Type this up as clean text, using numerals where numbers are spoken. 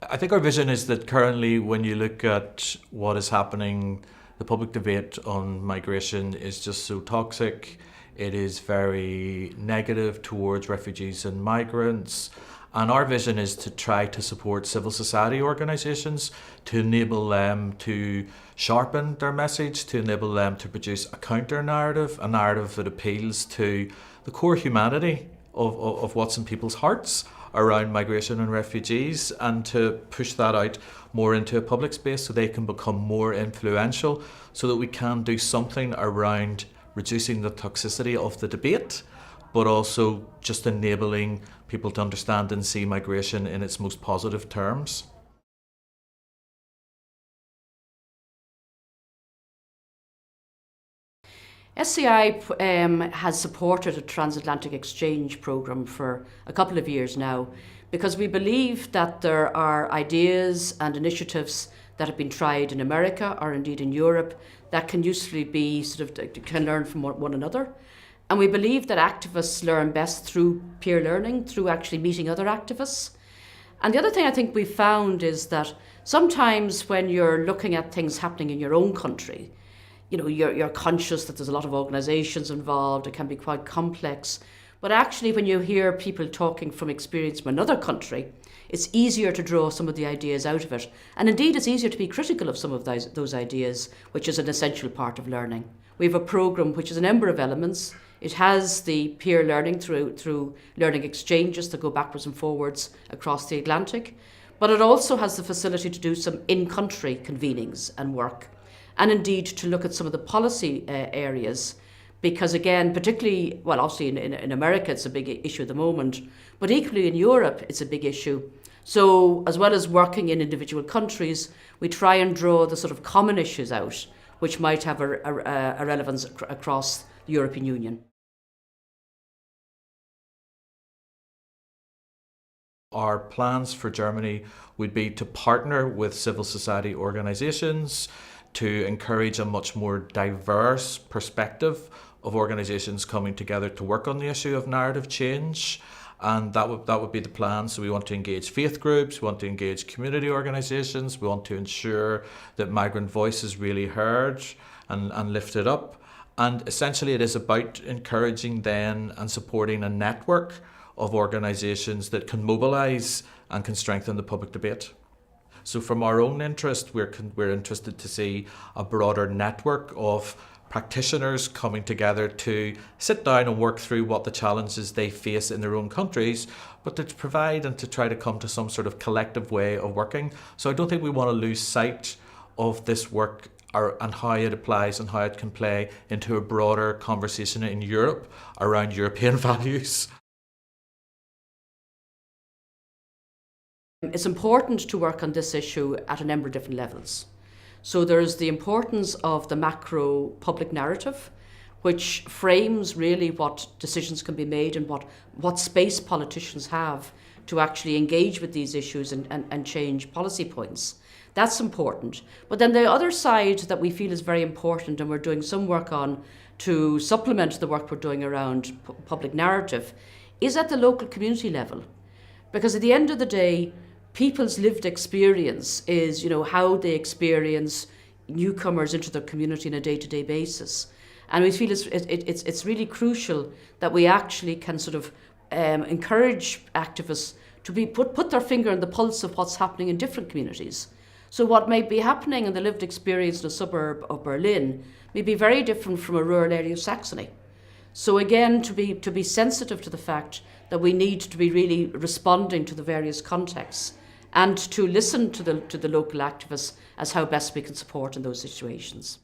I think our vision is that currently when you look at what is happening, the public debate on migration is just so toxic. It is very negative towards refugees and migrants. And our vision is to try to support civil society organisations to enable them to sharpen their message, to enable them to produce a counter-narrative, a narrative that appeals to the core humanity of what's in people's hearts around migration and refugees, and to push that out more into a public space so they can become more influential, so that we can do something around reducing the toxicity of the debate, but also just enabling people to understand and see migration in its most positive terms. SCI has supported a transatlantic exchange programme for a couple of years now, because we believe that there are ideas and initiatives that have been tried in America or indeed in Europe that can usefully be can learn from one another. And we believe that activists learn best through peer learning, through actually meeting other activists. And the other thing I think we've found is that sometimes when you're looking at things happening in your own country, you're conscious that there's a lot of organisations involved, it can be quite complex. But actually when you hear people talking from experience from another country, it's easier to draw some of the ideas out of it. And indeed it's easier to be critical of some of those ideas, which is an essential part of learning. We have a programme which has a number of elements. It has the peer learning through learning exchanges that go backwards and forwards across the Atlantic. But it also has the facility to do some in-country convenings and work. And indeed to look at some of the policy areas, because again, particularly, well, obviously in America it's a big issue at the moment, but equally in Europe it's a big issue. So as well as working in individual countries, we try and draw the sort of common issues out which might have a relevance across the European Union. Our plans for Germany would be to partner with civil society organisations to encourage a much more diverse perspective of organisations coming together to work on the issue of narrative change. And that would be the plan. So we want to engage faith groups, we want to engage community organisations, we want to ensure that migrant voice is really heard and lifted up. And essentially it is about encouraging then and supporting a network of organisations that can mobilise and can strengthen the public debate. So from our own interest, we're interested to see a broader network of practitioners coming together to sit down and work through what the challenges they face in their own countries, but to provide and to try to come to some sort of collective way of working. So I don't think we want to lose sight of this work and how it applies and how it can play into a broader conversation in Europe around European values. It's important to work on this issue at a number of different levels. So there's the importance of the macro public narrative, which frames really what decisions can be made and what space politicians have to actually engage with these issues and change policy points. That's important. But then the other side that we feel is very important, and we're doing some work on to supplement the work we're doing around public narrative, is at the local community level. Because at the end of the day, people's lived experience is, how they experience newcomers into their community on a day-to-day basis. And we feel it's really crucial that we actually can sort of encourage activists to put their finger on the pulse of what's happening in different communities. So what may be happening in the lived experience in a suburb of Berlin may be very different from a rural area of Saxony. So again, to be sensitive to the fact that we need to be really responding to the various contexts and to listen to the local activists as how best we can support in those situations.